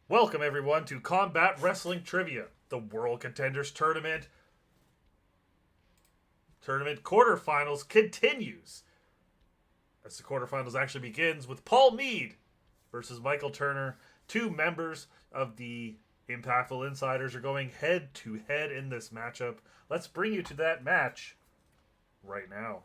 Welcome, everyone, to Combat Wrestling Trivia, the World Contenders Tournament quarterfinals continues. As the quarterfinals actually begins with Paul Mead versus Michael Turner. Two members of the Impactful Insiders are going head to head in this matchup. Let's bring you to that match right now.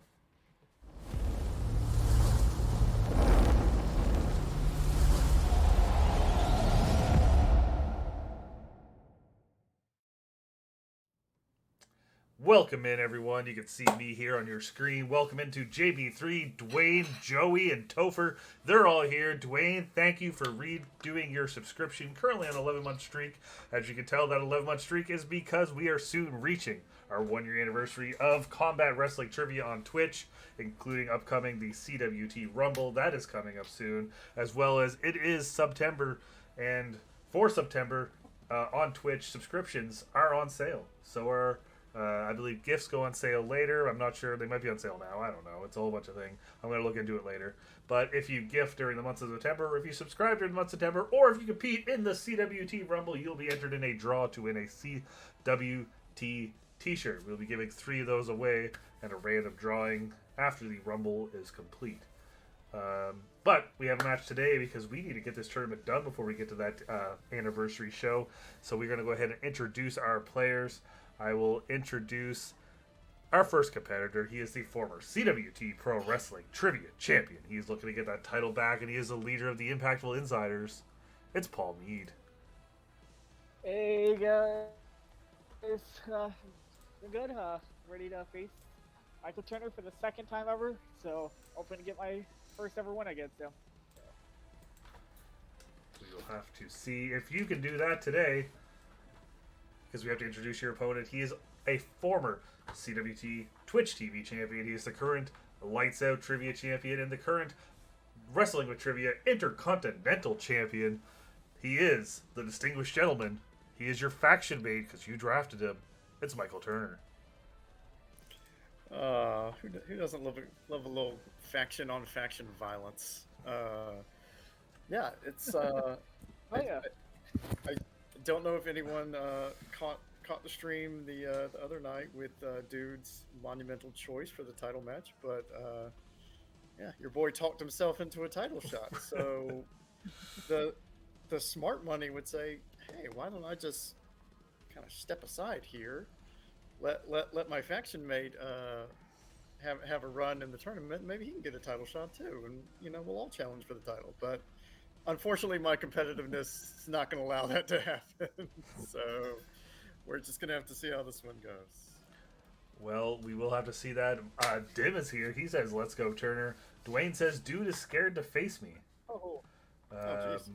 Welcome in, everyone. You can see me here on your screen. Welcome into JB3, Dwayne, Joey, and Topher. They're all here. Dwayne, thank you for redoing your subscription. Currently on an 11-month streak. As you can tell, that 11-month streak is because we are soon reaching our 1-year anniversary of Combat Wrestling Trivia on Twitch, including upcoming the CWT Rumble. That is coming up soon, as well as it is September, and for September, on Twitch, subscriptions are on sale. So are... I believe gifts go on sale later. I'm not sure. They might be on sale now. I don't know. It's a whole bunch of things. I'm going to look into it later. But if you gift during the month of September, or if you subscribe during the month of September, or if you compete in the CWT Rumble, you'll be entered in a draw to win a CWT t-shirt. We'll be giving 3 of those away and a random drawing after the Rumble is complete. But we have a match today because we need to get this tournament done before we get to that anniversary show. So we're going to go ahead and introduce our players. I will introduce our first competitor. He is the former CWT Pro Wrestling Trivia Champion. He's looking to get that title back, and he is the leader of the Impactful Insiders. It's Paul Mead. Hey guys, good. Ready to face Michael Turner for the second time ever. So hoping to get my first ever win against him. We will have to see if you can do that today, because we have to introduce your opponent. He is a former CWT Twitch TV champion. He is the current Lights Out Trivia champion and the current Wrestling with Trivia Intercontinental champion. He is the distinguished gentleman. He is your faction mate because you drafted him. It's Michael Turner. Who doesn't love a little faction on faction violence? Yeah, it's. Oh yeah. I don't know if anyone caught the stream the other night with Dude's monumental choice for the title match, but yeah, your boy talked himself into a title shot. So the smart money would say, hey, why don't I just kind of step aside here, let my faction mate have a run in the tournament. Maybe he can get a title shot too, and we'll all challenge for the title. But unfortunately, my competitiveness is not going to allow that to happen. So we're just going to have to see how this one goes. Well, we will have to see that. Dim is here. He says, let's go, Turner. Dwayne says, dude is scared to face me. Jeez.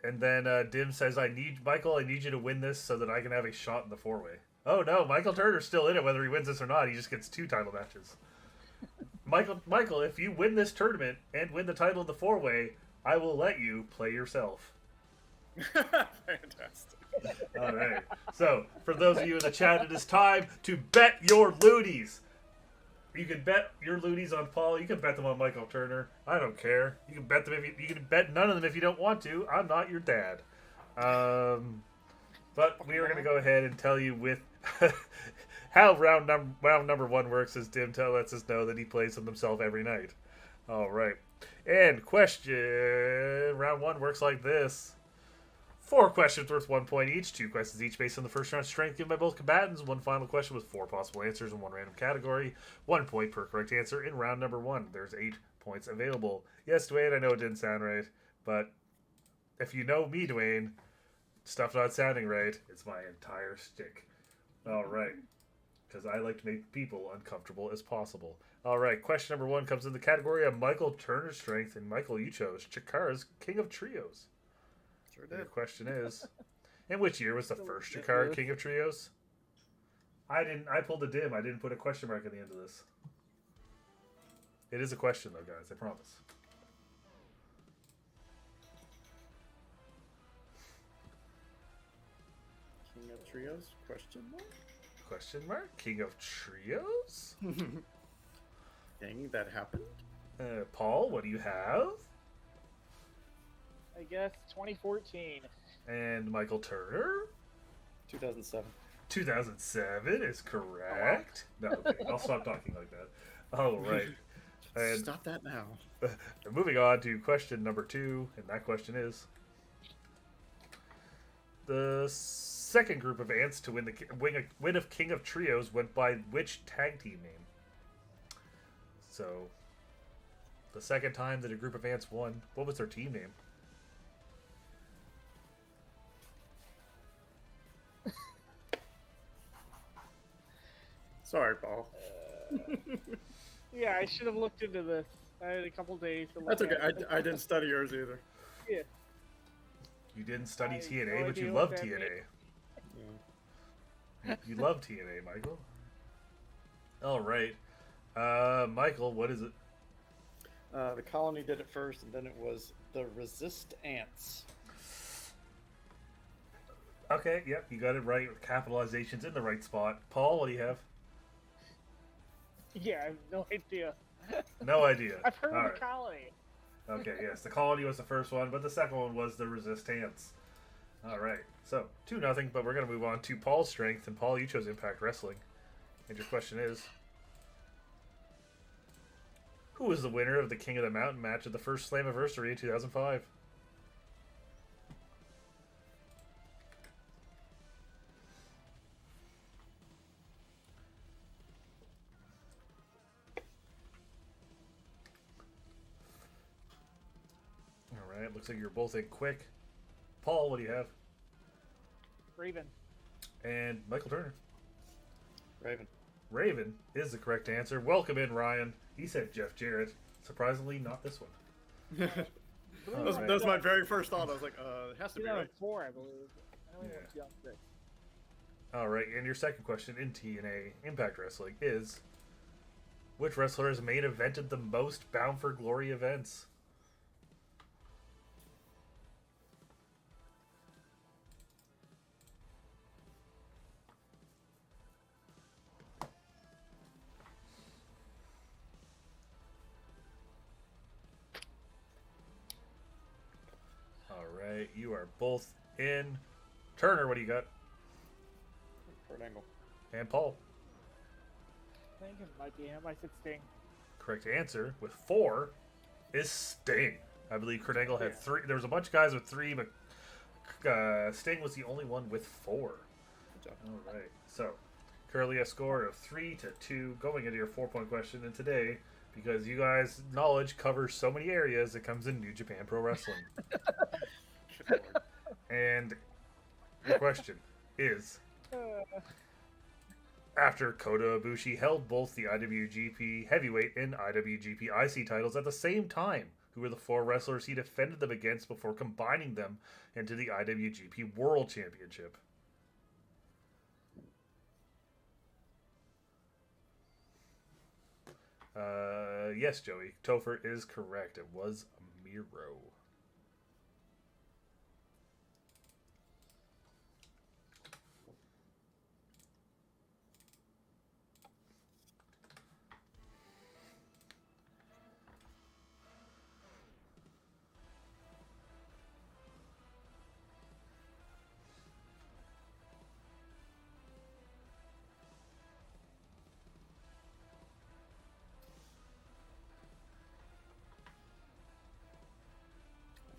And then Dim says, I need you to win this so that I can have a shot in the 4-way. Oh, no, Michael Turner's still in it, whether he wins this or not. He just gets 2 title matches. Michael, if you win this tournament and win the title of the 4-way, I will let you play yourself. Fantastic. All right. So, for those of you in the chat, it is time to bet your looties. You can bet your looties on Paul. You can bet them on Michael Turner. I don't care. You can bet them you can bet none of them if you don't want to. I'm not your dad. But we are going to go ahead and tell you with how round number 1 works, as Dim lets us know that he plays them himself every night. All right. And question round 1 works like this. 4 questions worth 1 point each. 2 questions each based on the first round strength given by both combatants. 1 final question with 4 possible answers in 1 random category. 1 point per correct answer in round number 1. There's 8 points available. Yes, Dwayne, I know it didn't sound right, but if you know me, Dwayne, stuff not sounding right, it's my entire shtick. All right. Because I like to make people uncomfortable as possible. All right, question number 1 comes in the category of Michael Turner's strength, and Michael, you chose Chikara's King of Trios. Sure did. Your question is, in which year was the first Chikara King of Trios? I pulled a dim. I didn't put a question mark at the end of this. It is a question, though, guys. I promise. King of Trios? Question mark? Question mark? King of Trios? Thing that happened? Paul, what do you have? I guess 2014. And Michael Turner? 2007. 2007 is correct. No, okay, I'll stop talking like that. All right. And Stop that now. moving on to question number 2, and that question is: the second group of ants to win of King of Trios went by which tag team name? So, the second time that a group of ants won, what was their team name? Sorry, Paul. Yeah, I should have looked into this. I had a couple days to look. That's okay. at it. I didn't study yours either. Yeah. You didn't study I have TNA, no but you idea love what that TNA. Yeah. You love TNA, Michael. All right. Michael, what is it? The colony did it first, and then it was the Resist Ants. Okay, yep, you got it right. Capitalization's in the right spot. Paul, what do you have? Yeah, I have no idea. No idea. I've heard All of right. the colony. Okay, yes, the colony was the first one, but the second one was the resistance. All right, so 2-0, but we're gonna move on to Paul's strength, and Paul, you chose Impact Wrestling, and your question is: who was the winner of the King of the Mountain match at the first Slammiversary in 2005? All right, looks like you're both in quick. Paul, what do you have? Raven. And Michael Turner. Raven. Raven is the correct answer. Welcome in, Ryan. He said Jeff Jarrett. Surprisingly, not this one. that Believe was, it or Alright. that was my not, very first thought. I was like, it has to be right. 2004, I believe. I only Yeah. went 2006. All right, and your second question in TNA Impact Wrestling is: which wrestler has main evented the most Bound for Glory events? All right, you are both in. Turner, what do you got? Kurt Angle. And Paul. I think it might be him. I said Sting. Correct answer with 4 is Sting. I believe Kurt Angle had Yeah. 3. There was a bunch of guys with 3, but Sting was the only one with 4. Good job. All right. So, currently a score of 3-2 going into your 4-point question. And today, because you guys' knowledge covers so many areas, it comes in New Japan Pro Wrestling. Good lord. And your question is: after Kota Ibushi held both the IWGP Heavyweight and IWGP IC titles at the same time, who were the 4 wrestlers he defended them against before combining them into the IWGP World Championship? Yes, Joey. Topher is correct. It was Miro.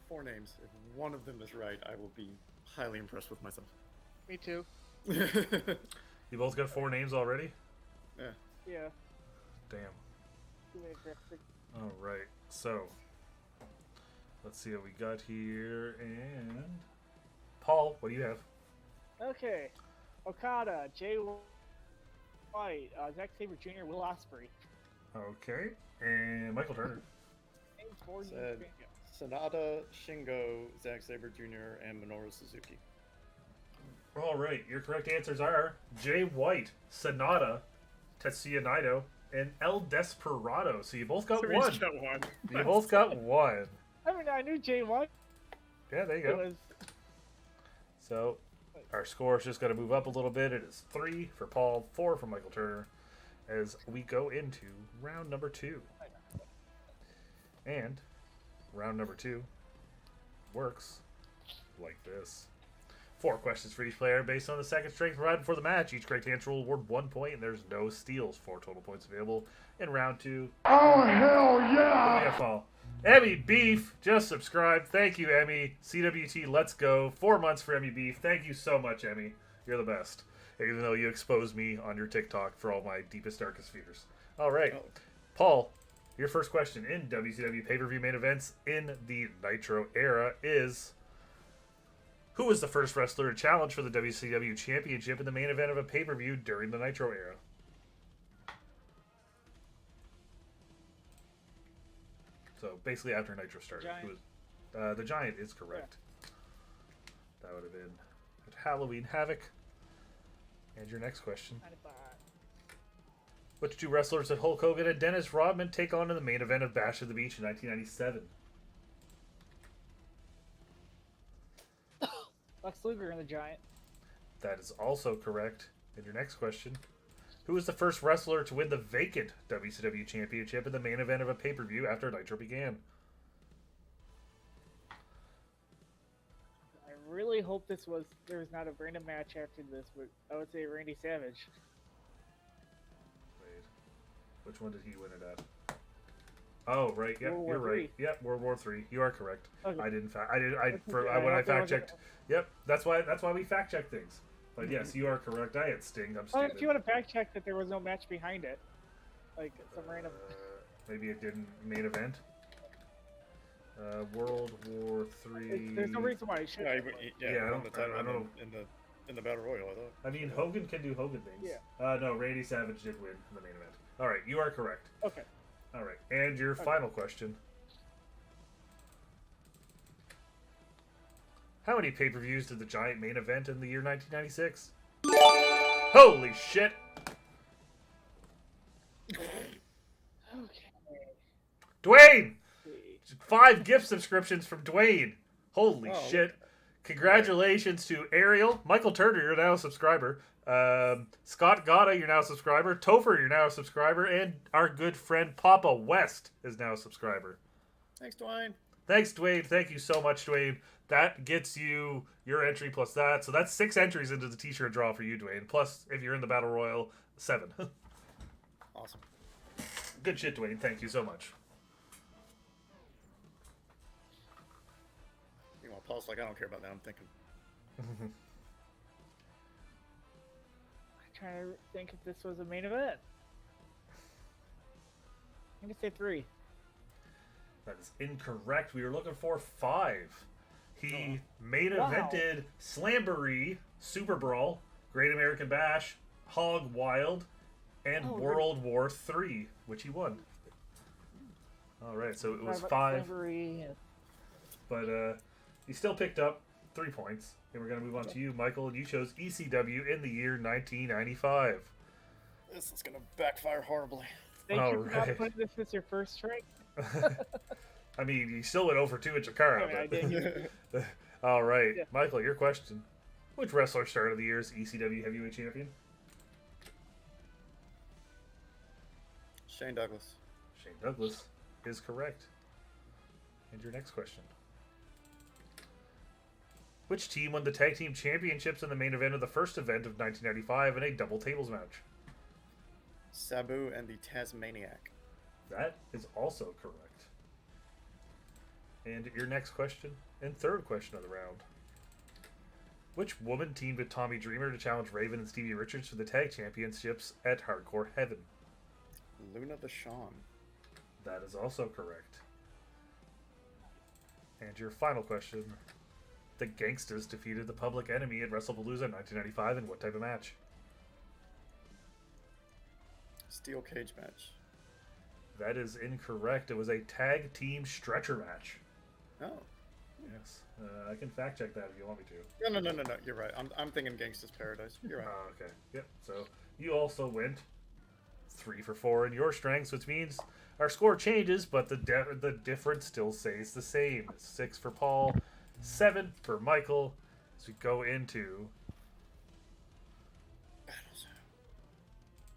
Four names. If one of them is right, I will be highly impressed with myself. Me too. Yeah. You both got 4 names already? Yeah. Damn. Too many graphics. All right. So, let's see what we got here. And Paul, what do you have? Okay. Okada, Jay White, Zack Sabre Jr., Will Ospreay. Okay. And Michael Turner. Name 4 New Said- Japan. Sonata, Shingo, Zack Sabre Jr., and Minoru Suzuki. All right. Your correct answers are Jay White, Sonata, Tetsuya Naito, and El Desperado. So you both got So we one. each got one. You both got one. I mean, I knew Jay White Yeah, there you go. was. So our score is just going to move up a little bit. It is 3 for Paul, 4 for Michael Turner, as we go into round number 2. And round number 2, works like this. 4 questions for each player based on the second strength provided before the match. Each correct answer will award 1 point, and there's no steals. 4 total points available in round 2. Oh, hell yeah! Yeah, Paul. Emmy Beef just subscribed. Thank you, Emmy. CWT, let's go. 4 months for Emmy Beef. Thank you so much, Emmy. You're the best. Even though you exposed me on your TikTok for all my deepest, darkest fears. All right. Oh. Paul, your first question in WCW pay-per-view main events in the Nitro era is... Who was the first wrestler to challenge for the WCW Championship in the main event of a pay-per-view during the Nitro era? So basically after Nitro started. Giant. The Giant is correct. That would have been at Halloween Havoc. And your next question. 95. Which 2 wrestlers did Hulk Hogan and Dennis Rodman take on in the main event of Bash at the Beach in 1997? Lex Luger and the Giant. That is also correct. And your next question. Who was the first wrestler to win the vacant WCW Championship in the main event of a pay-per-view after Nitro began? I really hope there was not a random match after this, but I would say Randy Savage. Wait. Which one did he win it at? Oh, right. Yep, World you're War right. III. Yep, World War III. You are correct. Okay. I didn't. When I I have to fact look checked. at- Yep, that's why we fact check things. But yes, you are correct. I had Sting. I'm Oh, stupid. if you want to fact check that there was no match behind it, like some random. Maybe it didn't main event. World War III. There's no reason why it should. Yeah, Yeah, he I won don't- the title I don't in the Battle Royal, I thought. I mean, Hogan can do Hogan things. Yeah. No, Randy Savage did win in the main event. All right, you are correct. Okay. All right, and your final question. How many pay-per-views did the Giant main event in the year 1996? Holy shit! Okay. Dwayne! 5 gift subscriptions from Dwayne. Holy Oh, shit. Congratulations to Ariel. Michael Turner, you're now a subscriber. Scott Gotta, you're now a subscriber. Topher, you're now a subscriber. And our good friend Papa West is now a subscriber. Thanks, Dwayne. Thanks, Dwayne. Thank you so much, Dwayne. That gets you your entry plus that. So that's 6 entries into the t-shirt draw for you, Dwayne. Plus, if you're in the Battle Royal, 7. Awesome. Good shit, Dwayne. Thank you so much. You know, Paul's like, I don't care about that. I'm thinking. I'm trying to think if this was a main event. I'm gonna say 3. That is incorrect. We were looking for 5. He main Wow. evented Slamboree, Super Brawl, Great American Bash, Hog Wild, and Oh, World War III, which he won. All right, so it was Private 5, Slavery, but he still picked up 3 points. And we're going to move on to you, Michael, and you chose ECW in the year 1995. This is going to backfire horribly. Thank you for Alright. not putting this as your first strike. I mean, you still went over 2 at Jakara. I mean, I did. All right, Yeah. Michael, your question. Which wrestler started the year as ECW Heavyweight Champion? Shane Douglas. Shane Douglas is correct. And your next question. Which team won the Tag Team Championships in the main event of the first event of 1995 in a double tables match? Sabu and the Tasmaniac. That is also correct. And your next question, and third question of the round. Which woman teamed with Tommy Dreamer to challenge Raven and Stevie Richards for the Tag Championships at Hardcore Heaven? Luna the Shawn. That is also correct. And your final question. The Gangstas defeated the Public Enemy at WrestlePalooza in 1995 in what type of match? Steel cage match. That is incorrect. It was a tag team stretcher match. Oh. Yes. I can fact check that if you want me to. No. You're right. I'm thinking Gangsta's Paradise. You're right. Oh, okay. Yep. So you also went 3 for 4 in your strengths, which means our score changes, but the difference still stays the same. 6 for Paul, 7 for Michael. As we go into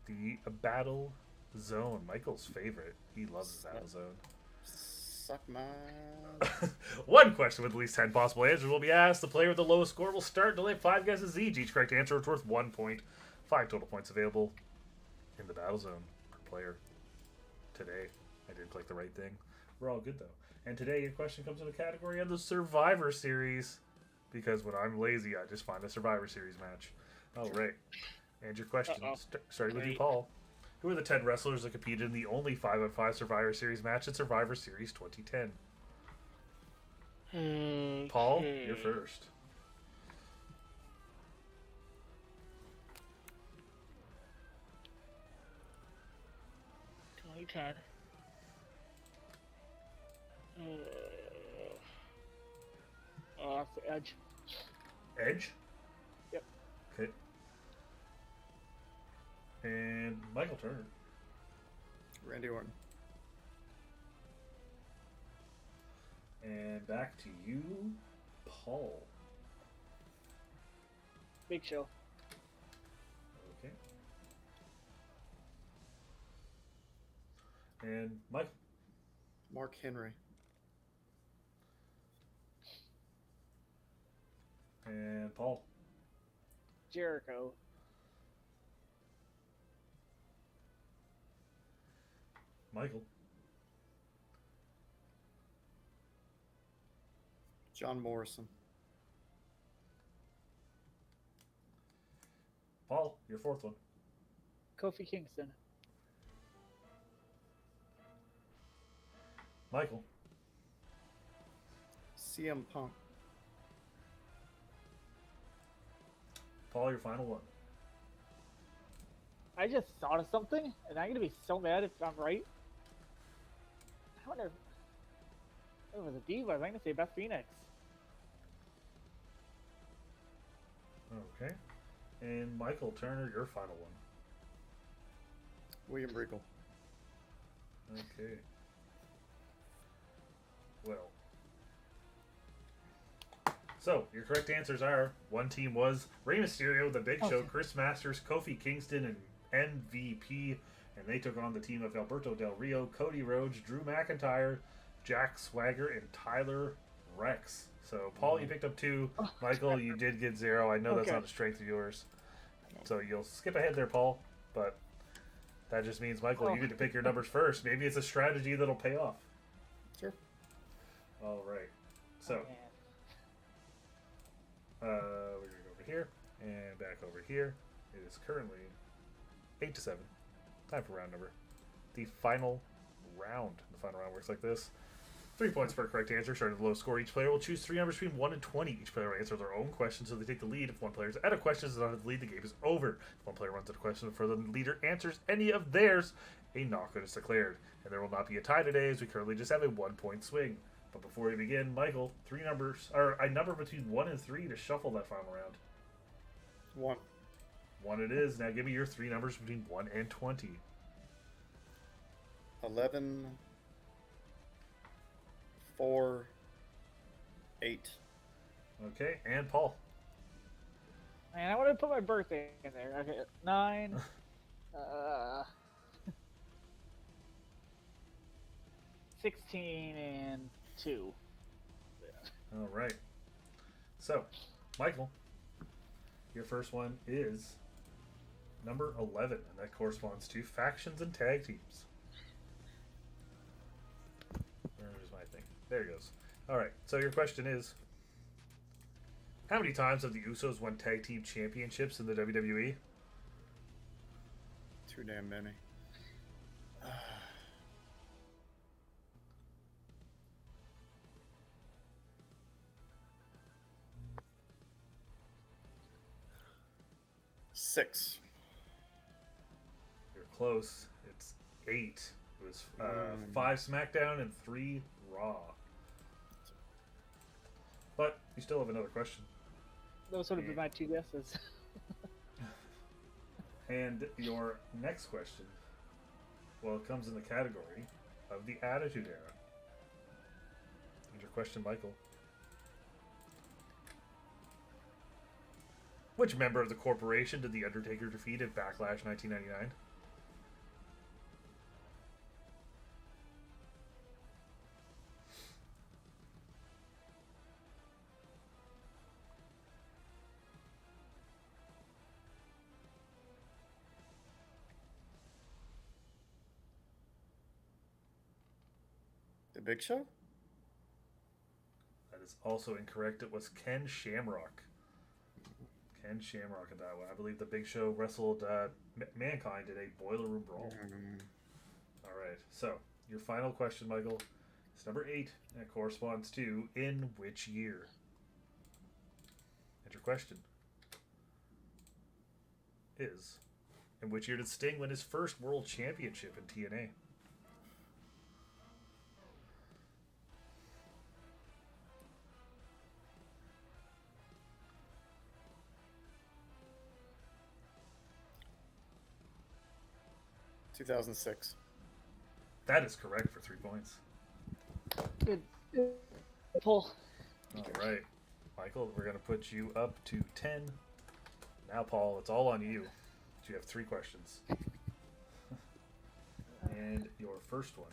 the Battle Zone, Michael's favorite. He loves the Battle Zone. Suck mine. One question with at least 10 possible answers will be asked. The player with the lowest score will start and delay 5 guesses each. Each correct answer is worth 1 point. 5 total points available in the battle zone per player. Today, I didn't click the right thing. We're all good, though. And today, your question comes in the category of the Survivor Series. Because when I'm lazy, I just find a Survivor Series match. All right. And your question, starting with you, Paul. Who are the 10 wrestlers that competed in the only 5-on-5 Survivor Series match at Survivor Series 2010? Paul, you're first. That's the Edge. Edge? Yep. Okay. And Michael Turner. Randy Orton. And back to you, Paul. Big Show. Okay. And Michael. Mark Henry. And Paul. Jericho. Michael. John Morrison. Paul, your fourth one. Kofi Kingston. Michael. CM Punk. Paul, your final one. I just thought of something, and I'm gonna be so mad if I'm right. I wonder if it was a Divas. I'm gonna say Beth Phoenix. Okay. And Michael Turner, your final one. William Regal. Okay. Well. So, your correct answers are, one team was Rey Mysterio, The Big Show, Okay. Chris Masters, Kofi Kingston, and MVP. And they took on the team of Alberto Del Rio, Cody Rhodes, Drew McIntyre, Jack Swagger, and Tyler Rex. So, Paul, you picked up 2. Michael, you did get 0. I know that's Okay. not a strength of yours. So, you'll skip ahead there, Paul. But that just means, Michael, you get to pick your numbers first. Maybe it's a strategy that'll pay off. Sure. All right. So, Man. we're going to go over here and back over here. It is currently 8-7. Time for round number. The final round. The final round works like this. 3 points per correct answer. Starting with the lowest score, each player will choose 3 numbers between 1 and 20. Each player will answer their own question, so they take the lead. If one player is out of questions and does not have the lead, the game is over. If one player runs out of questions before the leader answers any of theirs, a knockout is declared. And there will not be a tie today, as we currently just have a 1-point swing. But before we begin, Michael, 3 numbers, or a number between 1 and 3 to shuffle that final round. 1. 1 it is. Now give me your 3 numbers between 1 and 20. 11. 4. 8. Okay, and Paul. Man, I want to put my birthday in there. Okay, 9. 16 and 2. All right. So, Michael, your first one is number 11, and that corresponds to factions and tag teams. Where's my thing? There it goes. All right. So your question is, how many times have the Usos won tag team championships in the WWE? Too damn many. Six. You're close. It's 8. It was 5 SmackDown and 3 Raw. But you still have another question. Those would have been my 2 guesses. And your next question, well, it comes in the category of the Attitude Era. And your question, Michael. Which member of the corporation did The Undertaker defeat at Backlash 1999? Big Show? That is also incorrect. It was Ken Shamrock. Ken Shamrock in that one. I believe the Big Show wrestled Mankind in a Boiler Room Brawl. All right. So, your final question, Michael, is number 8, and it corresponds to in which year? And your question is, in which year did Sting win his first world championship in TNA? 2006. That is correct for 3 points. Good. Pull. All right. Michael, we're going to put you up to 10. Now, Paul, it's all on you. You have 3 questions. And your first one,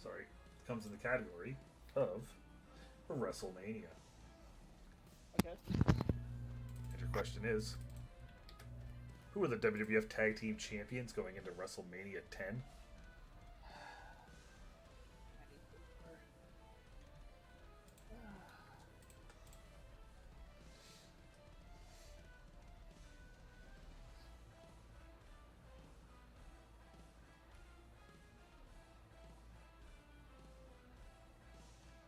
sorry, comes in the category of WrestleMania. Okay. And your question is, who are the WWF Tag Team Champions going into WrestleMania 10?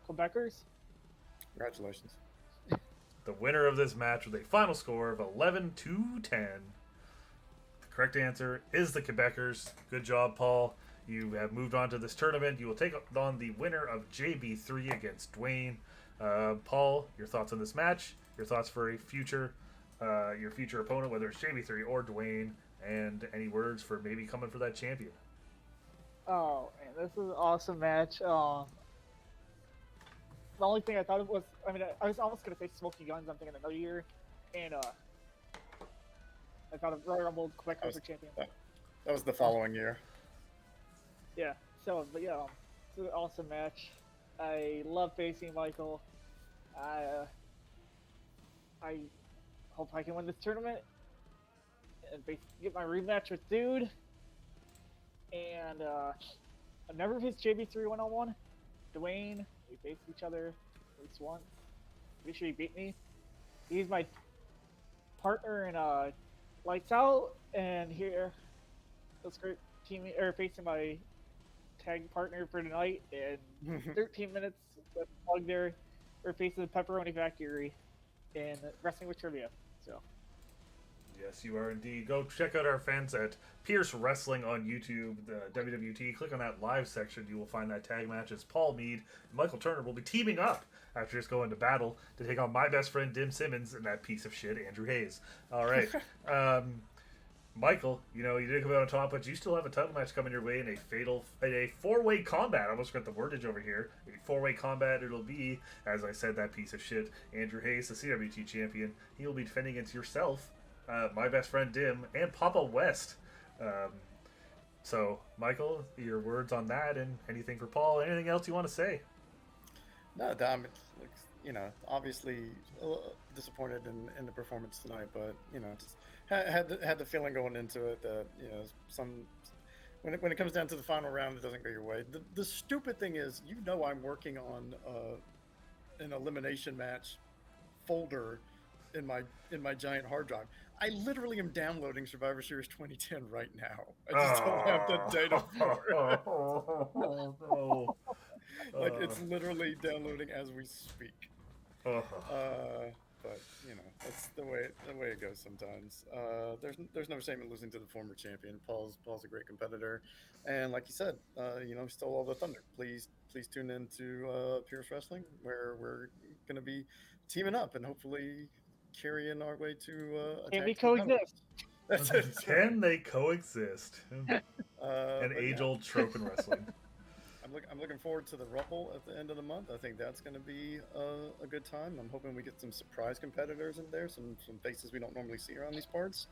Quebecers? Congratulations. The winner of this match with a final score of 11-10. The correct answer is the Quebecers. Good job, Paul. You have moved on to this tournament. You will take on the winner of JB3 against Dwayne. Paul, your thoughts on this match? Your thoughts for a your future opponent, whether it's JB3 or Dwayne, and any words for maybe coming for that champion? Oh, man, this is an awesome match. The only thing I thought of was, I mean, I was almost going to say Smoking Guns, I'm thinking another year, and I thought of Royal Rumble, Quebec for champion. That was the following year. Yeah, so, but yeah, it's an awesome match. I love facing Michael. I hope I can win this tournament and get my rematch with Dude. And I've never faced JB3 one-on-one. Dwayne, we faced each other at least once. Pretty sure he beat me. He's my partner in Lights Out, and here, that's great teammate, or facing my tag partner for tonight. In 13 minutes, with plug there, we're facing the Pepperoni Factory in Wrestling with Trivia. So. Yes, you are indeed. Go check out our fans at Pierce Wrestling on YouTube, the WWT. Click on that live section. You will find that tag match as Paul Mead and Michael Turner will be teaming up after just going to battle to take on my best friend Dim Simmons and that piece of shit Andrew Hayes. All right. Michael, you did come out on top, but you still have a title match coming your way in a 4-way combat. I almost got the wordage over here. A 4-way combat it'll be, as I said, that piece of shit Andrew Hayes, the CWT champion. He will be defending against yourself, my best friend Dim, and Papa West. So, Michael, your words on that, and anything for Paul, anything else you want to say? No, Dom, obviously a little disappointed in the performance tonight, but just had the feeling going into it that when it comes down to the final round, it doesn't go your way. The stupid thing is, I'm working on an elimination match folder in my giant hard drive. I literally am downloading Survivor Series 2010 right now. I just don't have the data for it. It's literally downloading as we speak. But that's the way it goes sometimes. There's no shame in losing to the former champion. Paul's a great competitor, and like you said, stole all the thunder. Please tune in to Pierce Wrestling, where we're going to be teaming up and hopefully carrying our way to can we coexist? That's it. Can they coexist? An age-old trope in wrestling. I'm looking forward to the Rumble at the end of the month. I think that's going to be a good time. I'm hoping we get some surprise competitors in there, some faces we don't normally see around these parts.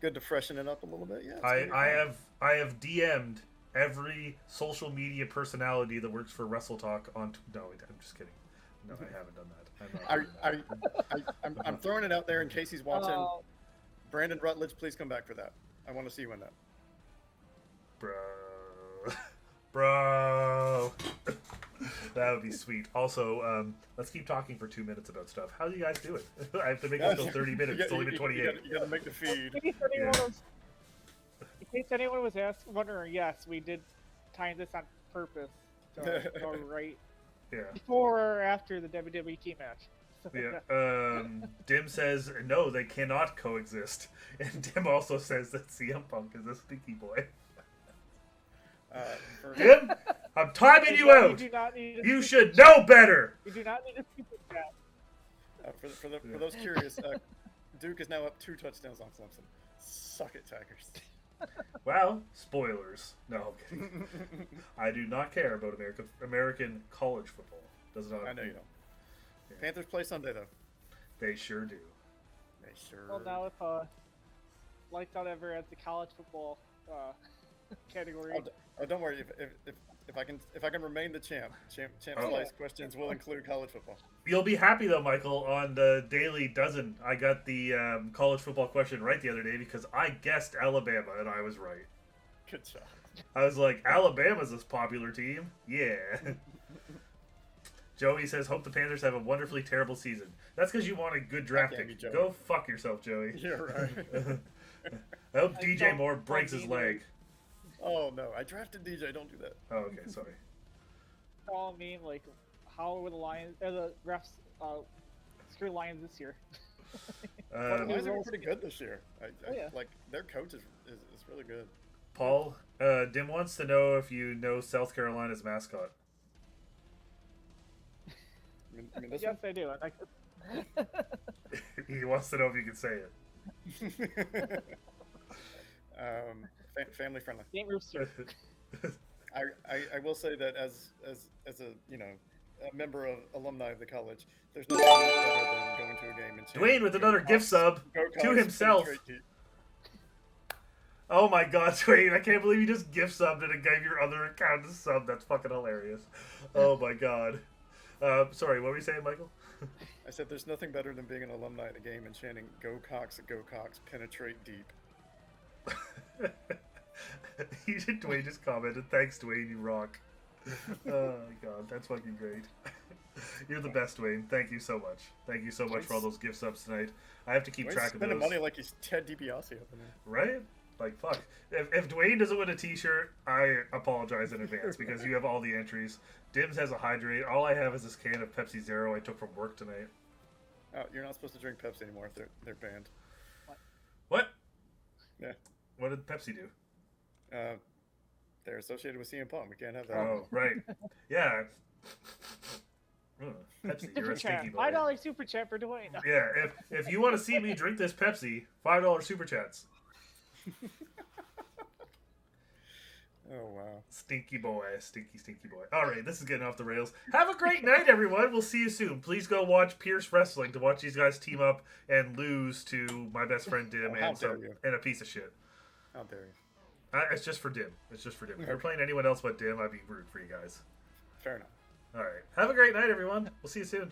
Good to freshen it up a little bit. Yeah, I have DM'd every social media personality that works for Wrestle Talk on. No, I'm just kidding. No, I haven't done that. I'm throwing it out there in case he's watching. Brandon Rutledge, please come back for that. I want to see you in that. Bro. That would be sweet. Also, let's keep talking for 2 minutes about stuff. How are you guys doing? I have to make it till 30 minutes. It's only been 28. You got to make the feed. In case anyone was wondering, yes, we did time this on purpose to go right Yeah. before or after the WWT match. So, Yeah. Dim says, no, they cannot coexist. And Dim also says that CM Punk is a stinky boy. Dim, I'm timing you out. You should know better. You do not need a super chat. For those curious, Duke is now up 2 touchdowns on Clemson. Suck it, Tigers. Well, spoilers. No, I'm kidding. I do not care about American college football. Does not. I know you don't. Yeah. Panthers play Sunday, though. They sure do. They sure. Well, now if Lights Out ever adds the college football category. Oh, don't worry. If I can remain the champ slice questions will include college football. You'll be happy though, Michael. On the Daily Dozen, I got the college football question right the other day because I guessed Alabama and I was right. Good job. I was like, Alabama's this popular team. Yeah. Joey says, hope the Panthers have a wonderfully terrible season. That's because you want a good draft can't be pick. Joey. Go fuck yourself, Joey. You're right. I hope DJ Moore breaks his leg. Oh no, I drafted DJ. Don't do that. Oh, okay, sorry. I mean, like, how were the Lions, the refs, screw Lions this year? The Lions are pretty good this year. Yeah. Like their coach is really good. Paul, Dim wants to know if you know South Carolina's mascot. I mean this Yes, I do. He wants to know if you can say it. Family friendly. Game Rooster. I will say that as a a member of alumni of the college, there's nothing better than going to a game and Dwayne with another gift sub to himself. Oh my god, Dwayne, I can't believe you just gift subbed and it gave your other account a sub. That's fucking hilarious. Oh my god. Sorry, what were you saying, Michael? I said there's nothing better than being an alumni at a game and chanting "Go Cox, penetrate deep." Dwayne just commented, thanks Dwayne, you rock. Oh my god, that's fucking great. You're the best, Dwayne. Thank you so much. Thank you so much for all those gift subs tonight. I have to keep track of those. Spending money like he's Ted DiBiase up in there. Right? Like, fuck. If Dwayne doesn't win a t-shirt, I apologize in advance because you have all the entries. Dims has a hydrate. All I have is this can of Pepsi Zero I took from work tonight. Oh, you're not supposed to drink Pepsi anymore. They're banned. What? Yeah. What did Pepsi do? They're associated with CM Punk. We can't have that. Oh, right. Yeah. Pepsi, you're a stinky boy. $5 super chat for Dwayne. Yeah, if you want to see me drink this Pepsi, $5 super chats. Oh, wow. Stinky boy. Stinky boy. All right, this is getting off the rails. Have a great night, everyone. We'll see you soon. Please go watch Pierce Wrestling to watch these guys team up and lose to my best friend Dim and a piece of shit. How dare you? It's just for Dim. If you're playing anyone else but Dim, I'd be rude for you guys. Fair enough. All right. Have a great night, everyone. We'll see you soon.